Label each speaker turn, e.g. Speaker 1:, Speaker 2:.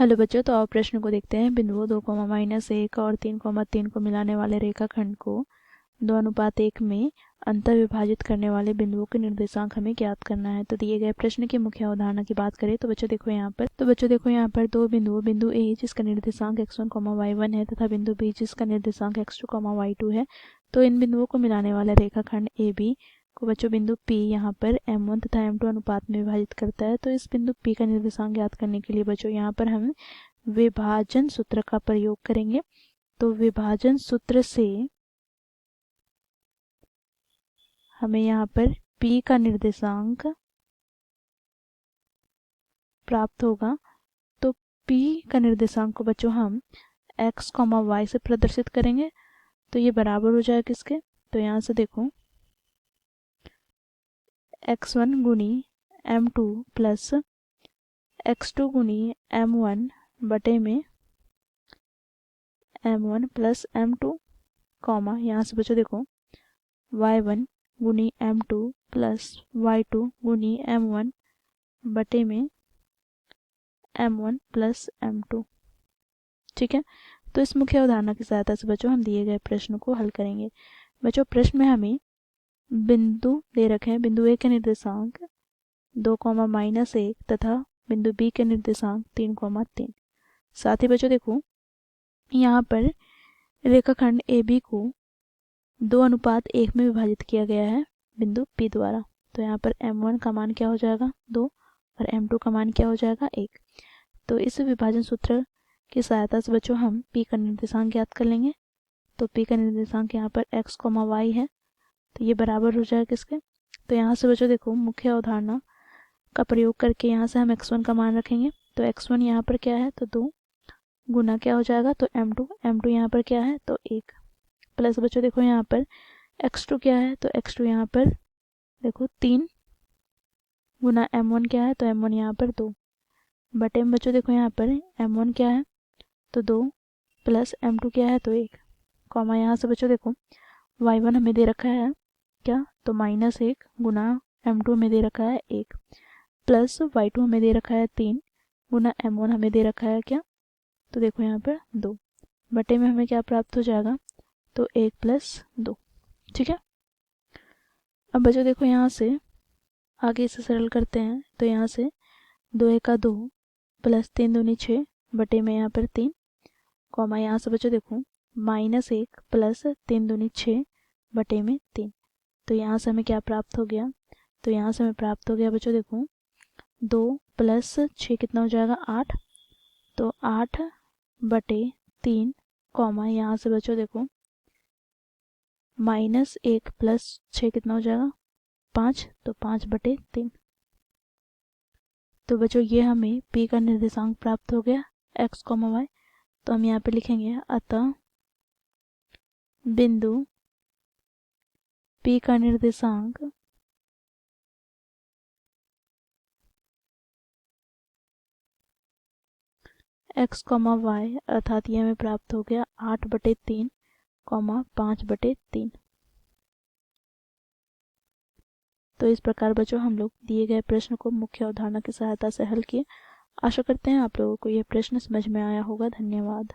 Speaker 1: Hello बच्चों, तो आप प्रश्न को देखते हैं। बिंदुओं 2, -1 और 3, 3 को मिलाने वाले रेखाखंड को 2:1 में अंतर विभाजित करने वाले बिंदुओं के निर्देशांक हमें ज्ञात करना है। तो दिए गए प्रश्न की मुख्य अवधारणा की बात करें तो बच्चों देखो यहाँ पर दो बिंदुओं, बिंदु ए जिसका निर्देशांक x1, y1 है तथा बिंदु बी जिसका निर्देशांक x2, y2 है। तो इन बिंदुओं को मिलाने वाला रेखाखंड ए बी को बच्चों बिंदु P यहाँ पर m1 तथा m2 अनुपात में विभाजित करता है। तो इस बिंदु P का निर्देशांक ज्ञात करने के लिए बच्चों यहाँ पर हम विभाजन सूत्र का प्रयोग करेंगे। तो विभाजन सूत्र से हमें यहाँ पर P का निर्देशांक प्राप्त होगा। तो P का निर्देशांक को बच्चों हम x, y से प्रदर्शित करेंगे। तो ये बराबर हो जाएगा किसके, तो यहाँ से देखो x1 गुनी m2 प्लस x2 गुनी m1 बटे में m1 प्लस m2, कॉमा यहाँ से बच्चों देखो y1 गुनी m2 प्लस y2 गुनी m1 बटे में m1 प्लस m2। ठीक है, तो इस मुख्य अवधारणा की सहायता से बच्चों हम दिए गए प्रश्न को हल करेंगे। बच्चों प्रश्न में हमें बिंदु दे रखे हैं। बिंदु ए के निर्देशांक 2, -1 तथा बिंदु बी के निर्देशांक 3, 3। साथ ही बच्चों देखो यहाँ पर रेखाखंड ए बी को 2:1 में विभाजित किया गया है बिंदु P द्वारा। तो यहाँ पर m1 का मान क्या हो जाएगा 2 और m2 का मान क्या हो जाएगा 1। तो इस विभाजन सूत्र की सहायता से बच्चों हम P का निर्देशांक ज्ञात कर लेंगे। तो P का निर्देशांक यहाँ पर x, y है। तो ये बराबर हो जाएगा किसके, तो यहाँ से बच्चों देखो मुख्य अवधारणा का प्रयोग करके यहाँ से हम x1 का मान रखेंगे। तो x1 यहाँ पर क्या है, तो 2 गुना क्या हो जाएगा, तो m2 यहाँ पर क्या है, तो 1 प्लस बच्चों देखो यहाँ पर x2 क्या है, तो x2 यहाँ पर देखो 3 गुना m1 क्या है, तो m1 यहाँ पर 2 बटे में बच्चों देखो यहाँ पर m1 क्या है, तो 2 प्लस m2 क्या है, तो 1, कॉमा यहाँ से बच्चों देखो y1 हमें दे रखा है क्या, तो -1 गुना m2 हमें दे रखा है 1 प्लस y2 हमें दे रखा है 3 गुना m1 हमें दे रखा है क्या, तो देखो यहाँ पर 2 बटे में हमें क्या प्राप्त हो जाएगा, तो 1 प्लस 2। ठीक है, अब बच्चों देखो यहाँ से आगे इसे सरल करते हैं। तो यहाँ से 2 1 2 प्लस 3 दूनी 6 बटे में यहाँ पर 3, कॉमा यहाँ से बच्चों देखो -1 प्लस 3 दूनी 6 बटे में 3। तो यहाँ से हमें क्या प्राप्त हो गया, तो यहाँ से हमें प्राप्त हो गया बच्चों देखो 2 प्लस 6 कितना हो जाएगा 8, तो 8 बटे 3, कॉमा यहाँ से बच्चों देखो -1 प्लस 6 कितना हो जाएगा 5, तो 5 बटे 3। तो बच्चों ये हमें P का निर्देशांक प्राप्त हो गया x, y। तो हम यहाँ पे लिखेंगे अतः बिंदु P का निर्देशांक x, y अर्थात ये हमें प्राप्त हो गया 8 बटे 3, 5 बटे 3। तो इस प्रकार बच्चों हम लोग दिए गए प्रश्न को मुख्य अवधारणा की सहायता से हल किए। आशा करते हैं आप लोगों को यह प्रश्न समझ में आया होगा। धन्यवाद।